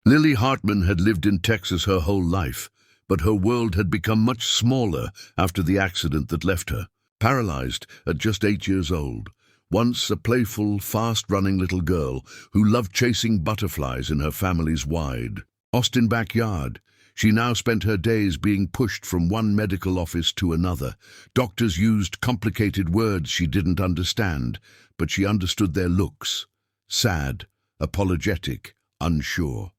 Lily Hartman had lived in Texas her whole life, but her world had become much smaller after the accident that left her, paralyzed at just 8 years old. Once a playful, fast-running little girl who loved chasing butterflies in her family's wide Austin backyard, she now spent her days being pushed from one medical office to another. Doctors used complicated words she didn't understand, but she understood their looks: sad, apologetic, unsure.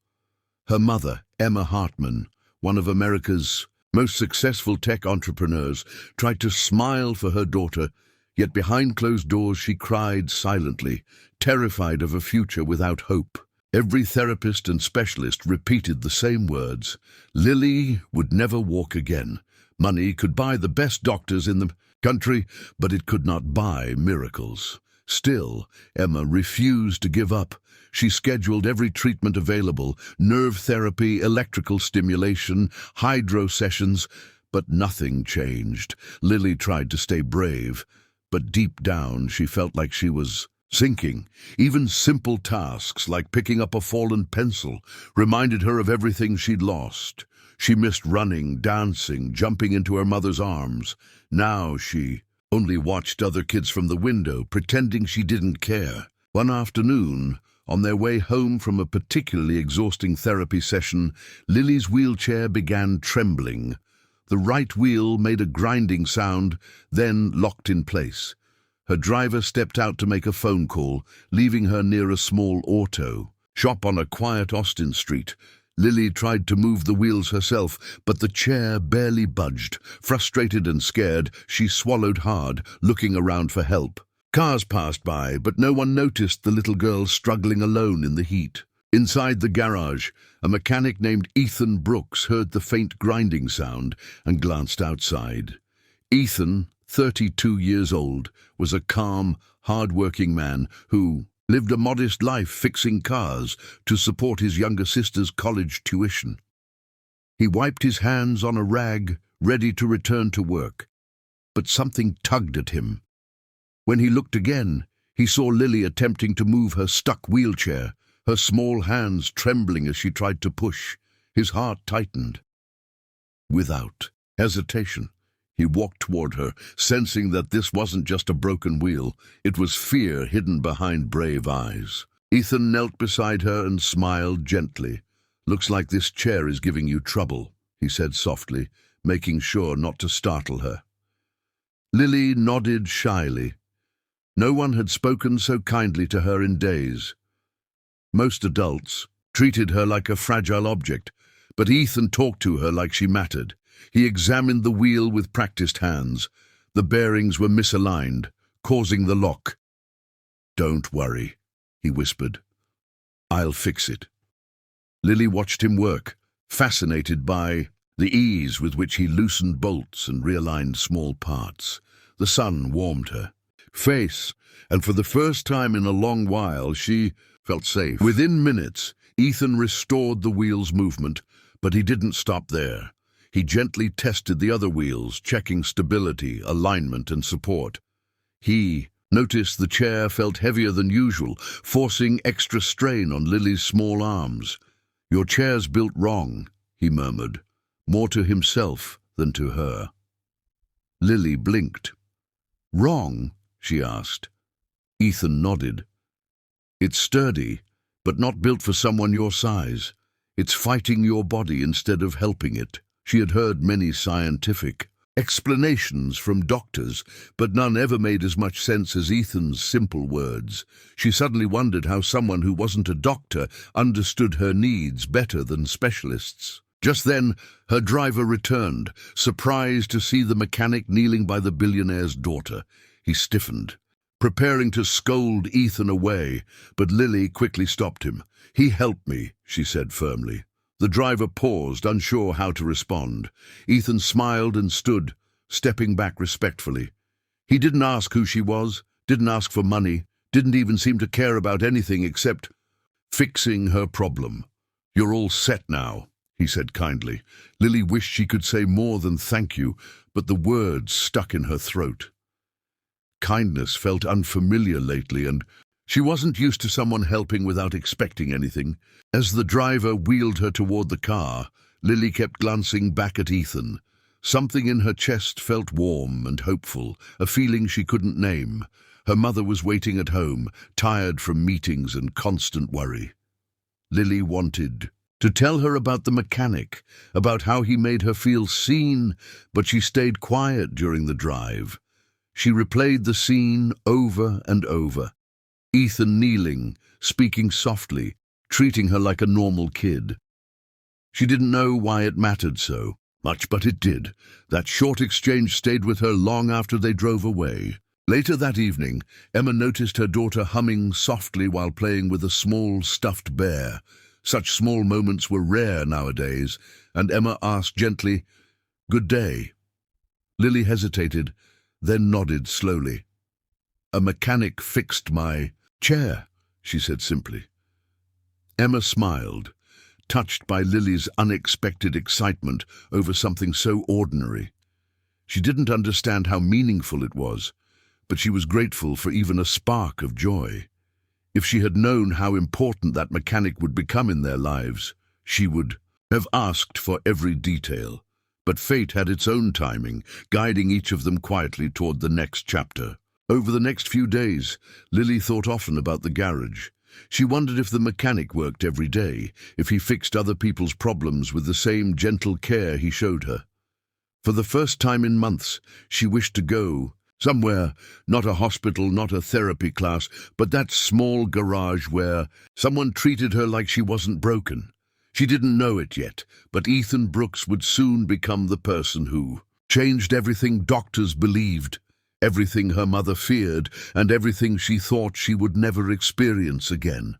Her mother, Emma Hartman, one of America's most successful tech entrepreneurs, tried to smile for her daughter, yet behind closed doors she cried silently, terrified of a future without hope. Every therapist and specialist repeated the same words: Lily would never walk again. Money could buy the best doctors in the country, but it could not buy miracles. Still, Emma refused to give up. She scheduled every treatment available: nerve therapy, electrical stimulation, hydro sessions, but nothing changed. Lily tried to stay brave, but deep down she felt like she was sinking. Even simple tasks like picking up a fallen pencil reminded her of everything she'd lost. She missed running, dancing, jumping into her mother's arms. Now she only watched other kids from the window, pretending she didn't care. One afternoon, on their way home from a particularly exhausting therapy session, Lily's wheelchair began trembling. The right wheel made a grinding sound, then locked in place. Her driver stepped out to make a phone call, leaving her near a small auto shop on a quiet Austin street. Lily tried to move the wheels herself, but the chair barely budged. Frustrated and scared, she swallowed hard, looking around for help. Cars passed by, but no one noticed the little girl struggling alone in the heat. Inside the garage, a mechanic named Ethan Brooks heard the faint grinding sound and glanced outside. Ethan, 32 years old, was a calm, hard-working man who lived a modest life fixing cars to support his younger sister's college tuition. He wiped his hands on a rag, ready to return to work, but something tugged at him. When he looked again, he saw Lily attempting to move her stuck wheelchair, her small hands trembling as she tried to push. His heart tightened. Without hesitation, he walked toward her, sensing that this wasn't just a broken wheel. It was fear hidden behind brave eyes. Ethan knelt beside her and smiled gently. "Looks like this chair is giving you trouble," he said softly, making sure not to startle her. Lily nodded shyly. No one had spoken so kindly to her in days. Most adults treated her like a fragile object, but Ethan talked to her like she mattered. He examined the wheel with practiced hands. The bearings were misaligned, causing the lock. "Don't worry," he whispered. "I'll fix it." Lily watched him work, fascinated by the ease with which he loosened bolts and realigned small parts. The sun warmed her face, and for the first time in a long while she felt safe. Within minutes, Ethan restored the wheel's movement, but he didn't stop there. He gently tested the other wheels, checking stability, alignment, and support. He noticed the chair felt heavier than usual, forcing extra strain on Lily's small arms. "Your chair's built wrong," he murmured, more to himself than to her. Lily blinked. "Wrong?" she asked. Ethan nodded. "It's sturdy, but not built for someone your size. It's fighting your body instead of helping it." She had heard many scientific explanations from doctors, but none ever made as much sense as Ethan's simple words. She suddenly wondered how someone who wasn't a doctor understood her needs better than specialists. Just then, her driver returned, surprised to see the mechanic kneeling by the billionaire's daughter. He stiffened, preparing to scold Ethan away, but Lily quickly stopped him. "He helped me," she said firmly. The driver paused, unsure how to respond. Ethan smiled and stood, stepping back respectfully. He didn't ask who she was, didn't ask for money, didn't even seem to care about anything except fixing her problem. "You're all set now," he said kindly. Lily wished she could say more than thank you, but the words stuck in her throat. Kindness felt unfamiliar lately, and She wasn't used to someone helping without expecting anything. As the driver wheeled her toward the car, Lily kept glancing back at Ethan. Something in her chest felt warm and hopeful, a feeling she couldn't name. Her mother was waiting at home, tired from meetings and constant worry. Lily wanted to tell her about the mechanic, about how he made her feel seen, but she stayed quiet during the drive. She replayed the scene over and over. Ethan kneeling, speaking softly, treating her like a normal kid. She didn't know why it mattered so much, but it did. That short exchange stayed with her long after they drove away. Later that evening, Emma noticed her daughter humming softly while playing with a small stuffed bear. Such small moments were rare nowadays, and Emma asked gently, "Good day." Lily hesitated, then nodded slowly. "A mechanic fixed my chair," she said simply. Emma smiled, touched by Lily's unexpected excitement over something so ordinary. She didn't understand how meaningful it was, but she was grateful for even a spark of joy. If she had known how important that mechanic would become in their lives, she would have asked for every detail. But fate had its own timing, guiding each of them quietly toward the next chapter. Over the next few days, Lily thought often about the garage. She wondered if the mechanic worked every day, if he fixed other people's problems with the same gentle care he showed her. For the first time in months, she wished to go somewhere, not a hospital, not a therapy class, but that small garage where someone treated her like she wasn't broken. She didn't know it yet, but Ethan Brooks would soon become the person who changed everything doctors believed, everything her mother feared, and everything she thought she would never experience again.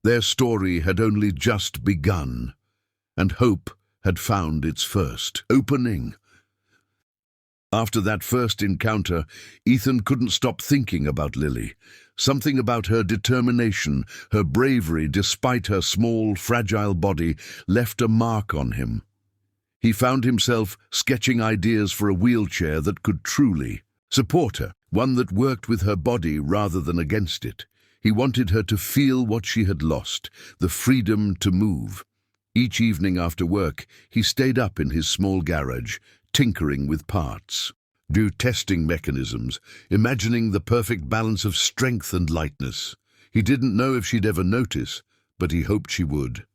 Their story had only just begun, and hope had found its first opening. After that first encounter, Ethan couldn't stop thinking about Lily. Something about her determination, her bravery, despite her small, fragile body, left a mark on him. He found himself sketching ideas for a wheelchair that could truly support her, one that worked with her body rather than against it. He wanted her to feel what she had lost, the freedom to move. Each evening after work, he stayed up in his small garage, tinkering with parts, testing mechanisms, imagining the perfect balance of strength and lightness. He didn't know if she'd ever notice, but he hoped she would.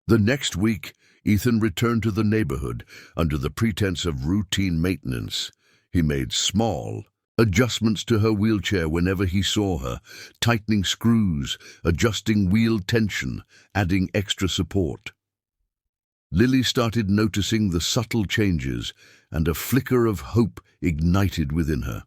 The next week, Ethan returned to the neighborhood under the pretense of routine maintenance. He made small adjustments to her wheelchair whenever he saw her, tightening screws, adjusting wheel tension, adding extra support. Lily started noticing the subtle changes, and a flicker of hope ignited within her.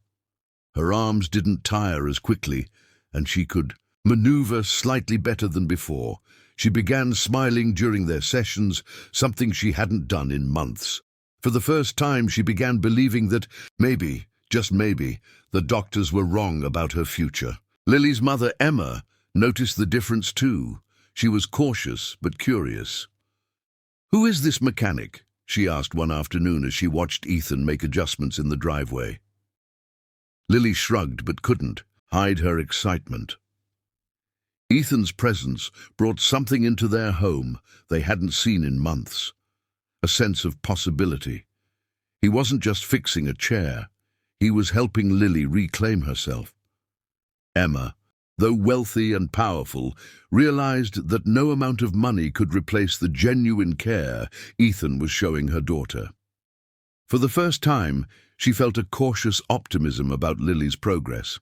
Her arms didn't tire as quickly, and she could maneuver slightly better than before. She began smiling during their sessions, something she hadn't done in months. For the first time, she began believing that maybe, just maybe, the doctors were wrong about her future. Lily's mother, Emma, noticed the difference too. She was cautious but curious. "Who is this mechanic?" she asked one afternoon as she watched Ethan make adjustments in the driveway. Lily shrugged but couldn't hide her excitement. Ethan's presence brought something into their home they hadn't seen in months, a sense of possibility. He wasn't just fixing a chair, he was helping Lily reclaim herself. Emma, though wealthy and powerful, realized that no amount of money could replace the genuine care Ethan was showing her daughter. For the first time, she felt a cautious optimism about Lily's progress.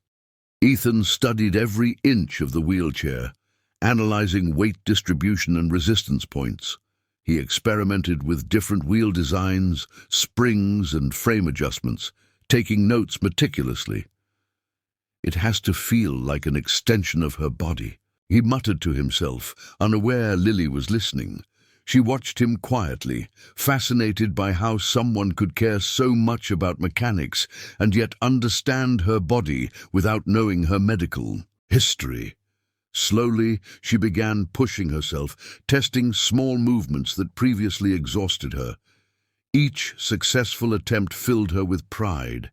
Ethan studied every inch of the wheelchair, analyzing weight distribution and resistance points. He experimented with different wheel designs, springs, and frame adjustments, taking notes meticulously. "It has to feel like an extension of her body," he muttered to himself, unaware Lily was listening. She watched him quietly, fascinated by how someone could care so much about mechanics and yet understand her body without knowing her medical history. Slowly, she began pushing herself, testing small movements that previously exhausted her. Each successful attempt filled her with pride,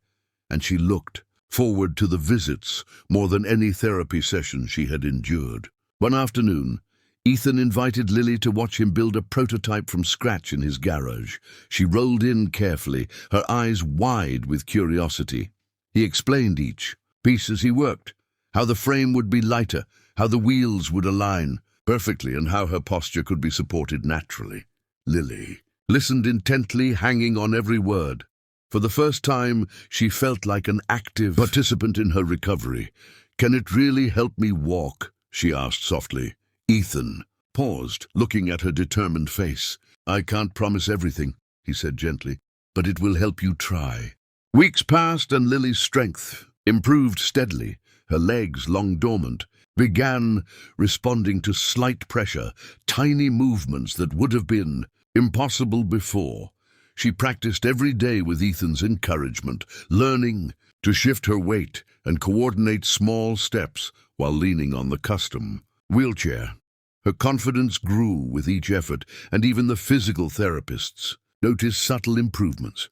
and she looked forward to the visits more than any therapy session she had endured. One afternoon, Ethan invited Lily to watch him build a prototype from scratch in his garage. She rolled in carefully, her eyes wide with curiosity. He explained each piece as he worked, how the frame would be lighter, how the wheels would align perfectly, and how her posture could be supported naturally. Lily listened intently, hanging on every word. For the first time, she felt like an active participant in her recovery. "Can it really help me walk?" she asked softly. Ethan paused, looking at her determined face. "I can't promise everything," he said gently, "but it will help you try." Weeks passed and Lily's strength improved steadily. Her legs, long dormant, began responding to slight pressure, tiny movements that would have been impossible before. She practiced every day with Ethan's encouragement, learning to shift her weight and coordinate small steps while leaning on the custom wheelchair. Her confidence grew with each effort, and even the physical therapists noticed subtle improvements.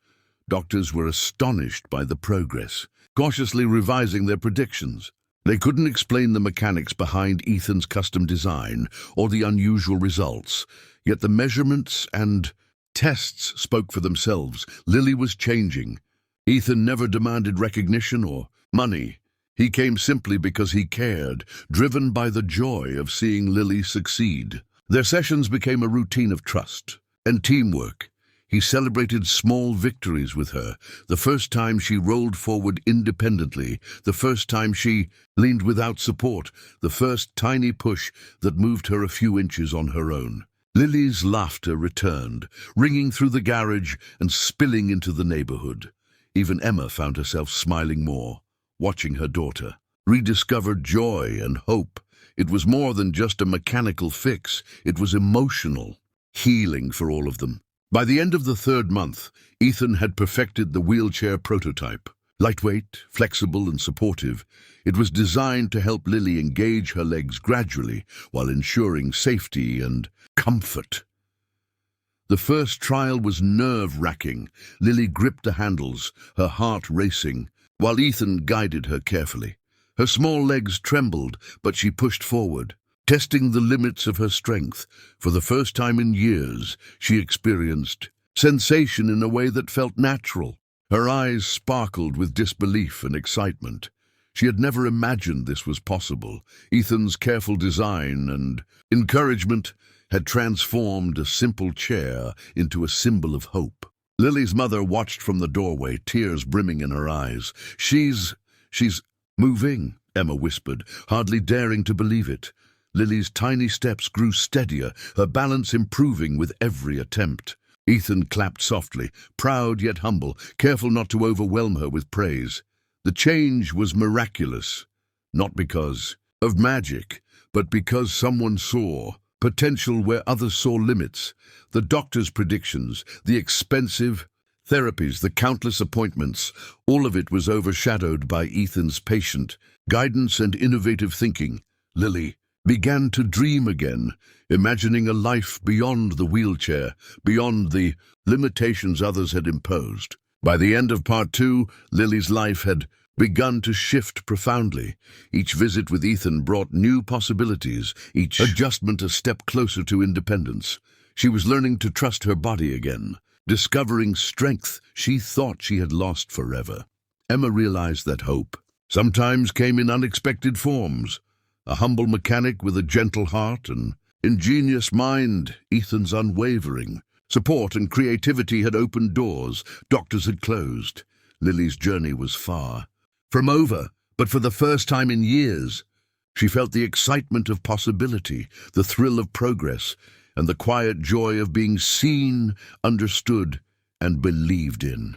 Doctors were astonished by the progress, cautiously revising their predictions. They couldn't explain the mechanics behind Ethan's custom design or the unusual results, yet the measurements and tests spoke for themselves. Lily was changing. Ethan never demanded recognition or money. He came simply because he cared, driven by the joy of seeing Lily succeed. Their sessions became a routine of trust and teamwork. He celebrated small victories with her, the first time she rolled forward independently, the first time she leaned without support, the first tiny push that moved her a few inches on her own. Lily's laughter returned, ringing through the garage and spilling into the neighborhood. Even Emma found herself smiling more, watching her daughter. Rediscovered joy and hope. It was more than just a mechanical fix. It was emotional, healing for all of them. By the end of the third month, Ethan had perfected the wheelchair prototype. Lightweight, flexible, and supportive, it was designed to help Lily engage her legs gradually while ensuring safety and comfort. The first trial was nerve-wracking. Lily gripped the handles, her heart racing, while Ethan guided her carefully. Her small legs trembled, but she pushed forward, testing the limits of her strength. For the first time in years, she experienced sensation in a way that felt natural. Her eyes sparkled with disbelief and excitement. She had never imagined this was possible. Ethan's careful design and encouragement had transformed a simple chair into a symbol of hope. Lily's mother watched from the doorway, tears brimming in her eyes. She's moving," Emma whispered, hardly daring to believe it. Lily's tiny steps grew steadier, her balance improving with every attempt. Ethan clapped softly, proud yet humble, careful not to overwhelm her with praise. The change was miraculous, not because of magic, but because someone saw potential where others saw limits. The doctor's predictions, the expensive therapies, the countless appointments, all of it was overshadowed by Ethan's patient guidance and innovative thinking. Lily began to dream again, imagining a life beyond the wheelchair, beyond the limitations others had imposed. By the end of part 2, Lily's life had begun to shift profoundly. Each visit with Ethan brought new possibilities, each adjustment a step closer to independence. She was learning to trust her body again, discovering strength she thought she had lost forever. Emma realized that hope sometimes came in unexpected forms. A humble mechanic with a gentle heart and ingenious mind, Ethan's unwavering support and creativity had opened doors doctors had closed. Lily's journey was far from over, but for the first time in years, she felt the excitement of possibility, the thrill of progress, and the quiet joy of being seen, understood, and believed in.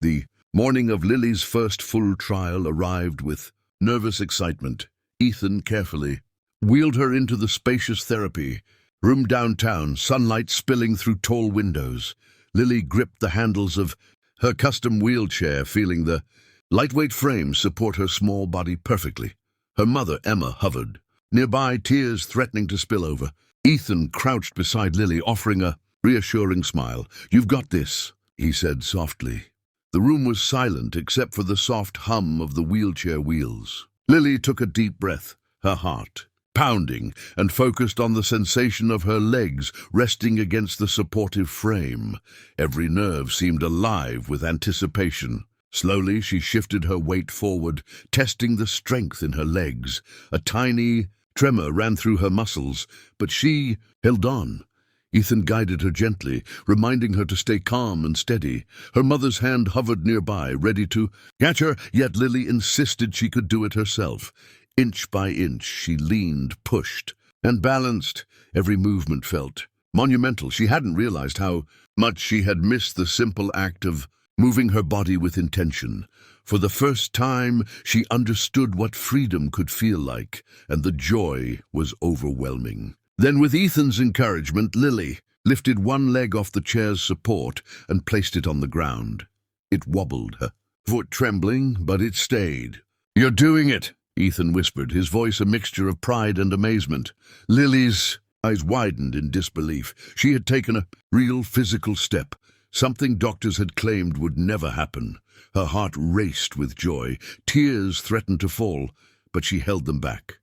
The morning of Lily's first full trial arrived with nervous excitement. Ethan carefully wheeled her into the spacious therapy room downtown, sunlight spilling through tall windows. Lily gripped the handles of her custom wheelchair, feeling the lightweight frame support her small body perfectly. Her mother, Emma, hovered nearby, tears threatening to spill over. Ethan crouched beside Lily, offering a reassuring smile. "You've got this," he said softly. The room was silent except for the soft hum of the wheelchair wheels. Lily took a deep breath, her heart pounding, and focused on the sensation of her legs resting against the supportive frame. Every nerve seemed alive with anticipation. Slowly she shifted her weight forward, testing the strength in her legs. A tiny tremor ran through her muscles, but she held on. Ethan guided her gently, reminding her to stay calm and steady. Her mother's hand hovered nearby, ready to catch her, yet Lily insisted she could do it herself. Inch by inch, she leaned, pushed, and balanced. Every movement felt monumental. She hadn't realized how much she had missed the simple act of moving her body with intention. For the first time, she understood what freedom could feel like, and the joy was overwhelming. Then, with Ethan's encouragement, Lily lifted one leg off the chair's support and placed it on the ground. It wobbled, her foot trembling, but it stayed. "You're doing it," Ethan whispered, his voice a mixture of pride and amazement. Lily's eyes widened in disbelief. She had taken a real physical step, something doctors had claimed would never happen. Her heart raced with joy. Tears threatened to fall, but she held them back.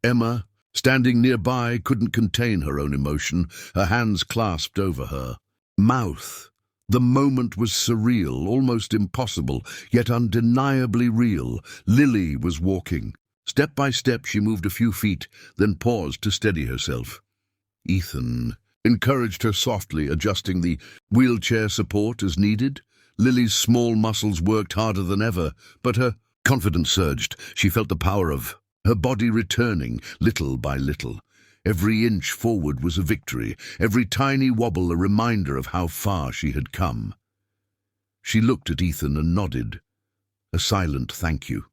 Emma, standing nearby, couldn't contain her own emotion, her hands clasped over her mouth. The moment was surreal, almost impossible, yet undeniably real. Lily was walking. Step by step she moved a few feet, then paused to steady herself. Ethan encouraged her softly, adjusting the wheelchair support as needed. Lily's small muscles worked harder than ever, but her confidence surged. She felt the power of her body returning, little by little. Every inch forward was a victory, every tiny wobble a reminder of how far she had come. She looked at Ethan and nodded, a silent thank you.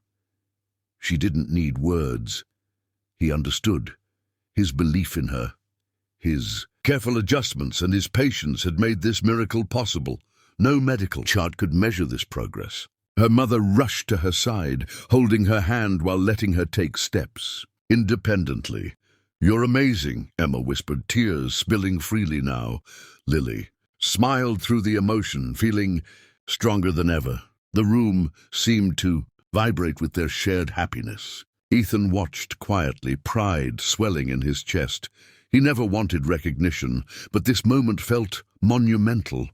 She didn't need words. He understood. His belief in her, his careful adjustments and his patience had made this miracle possible. No medical chart could measure this progress. Her mother rushed to her side, holding her hand while letting her take steps, independently. "You're amazing," Emma whispered, tears spilling freely now. Lily smiled through the emotion, feeling stronger than ever. The room seemed to vibrate with their shared happiness. Ethan watched quietly, pride swelling in his chest. He never wanted recognition, but this moment felt monumental.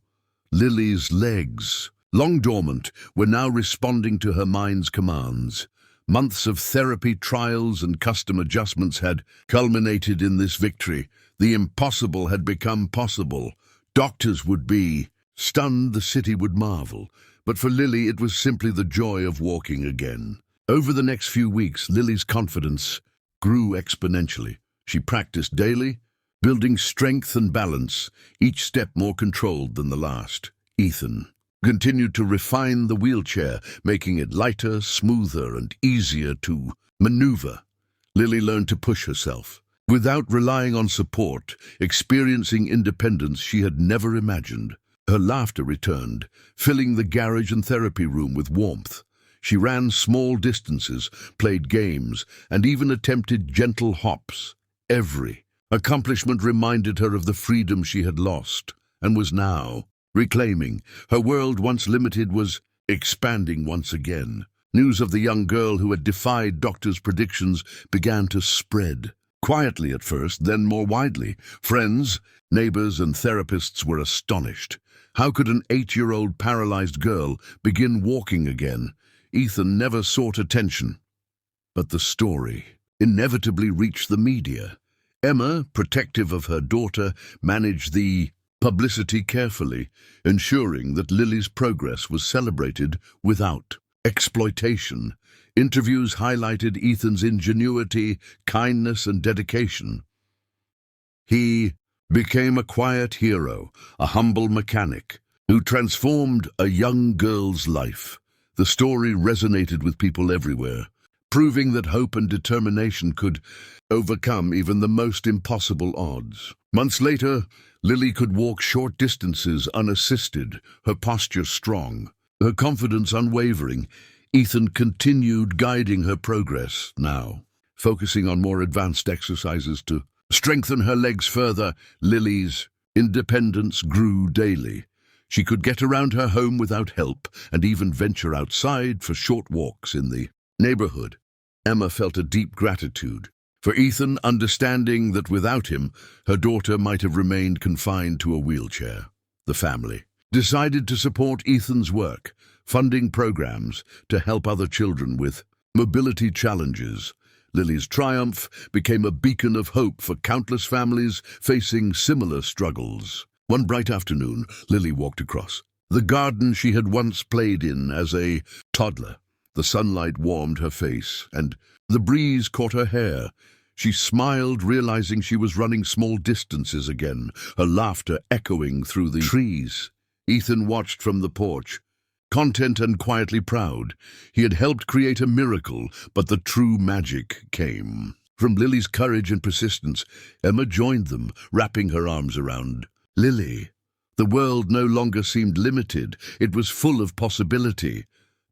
Lily's legs, long dormant, were now responding to her mind's commands. Months of therapy, trials, and custom adjustments had culminated in this victory. The impossible had become possible. Doctors would be stunned, the city would marvel. But for Lily, it was simply the joy of walking again. Over the next few weeks, Lily's confidence grew exponentially. She practiced daily, building strength and balance, each step more controlled than the last. Ethan continued to refine the wheelchair, making it lighter, smoother, and easier to maneuver. Lily learned to push herself, without relying on support, experiencing independence she had never imagined. Her laughter returned, filling the garage and therapy room with warmth. She ran small distances, played games, and even attempted gentle hops. Every accomplishment reminded her of the freedom she had lost, and was now reclaiming. Her world, once limited, was expanding once again. News of the young girl who had defied doctors' predictions began to spread. Quietly at first, then more widely. Friends, neighbors, and therapists were astonished. How could an 8-year-old paralyzed girl begin walking again? Ethan never sought attention. But the story inevitably reached the media. Emma, protective of her daughter, managed the publicity carefully, ensuring that Lily's progress was celebrated without exploitation. Interviews highlighted Ethan's ingenuity, kindness, and dedication. He became a quiet hero, a humble mechanic, who transformed a young girl's life. The story resonated with people everywhere, proving that hope and determination could overcome even the most impossible odds. Months later, Lily could walk short distances unassisted, her posture strong, her confidence unwavering. Ethan continued guiding her progress now, focusing on more advanced exercises to strengthen her legs further. Lily's independence grew daily. She could get around her home without help and even venture outside for short walks in the neighborhood. Emma felt a deep gratitude for Ethan, understanding that without him, her daughter might have remained confined to a wheelchair. The family decided to support Ethan's work, funding programs to help other children with mobility challenges. Lily's triumph became a beacon of hope for countless families facing similar struggles. One bright afternoon, Lily walked across the garden she had once played in as a toddler. The sunlight warmed her face, and the breeze caught her hair. She smiled, realizing she was running small distances again, her laughter echoing through the trees. Ethan watched from the porch, content and quietly proud. He had helped create a miracle, but the true magic came from Lily's courage and persistence. Emma joined them, wrapping her arms around Lily. The world no longer seemed limited. It was full of possibility.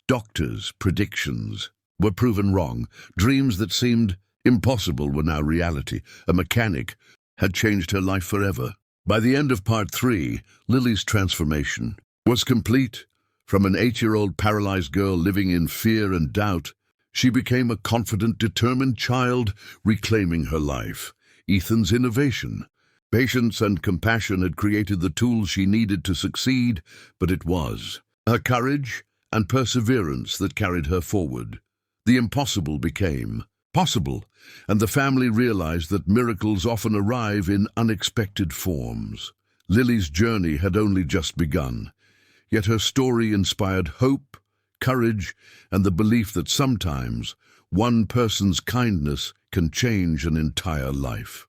Doctors' predictions were proven wrong. Dreams that seemed impossible were now reality. A mechanic had changed her life forever. By the end of part 3, Lily's transformation was complete. From an 8-year-old paralyzed girl living in fear and doubt, she became a confident, determined child reclaiming her life. Ethan's innovation, patience and compassion had created the tools she needed to succeed, but it was her courage and perseverance that carried her forward. The impossible became possible, and the family realized that miracles often arrive in unexpected forms. Lily's journey had only just begun, yet her story inspired hope, courage, and the belief that sometimes one person's kindness can change an entire life.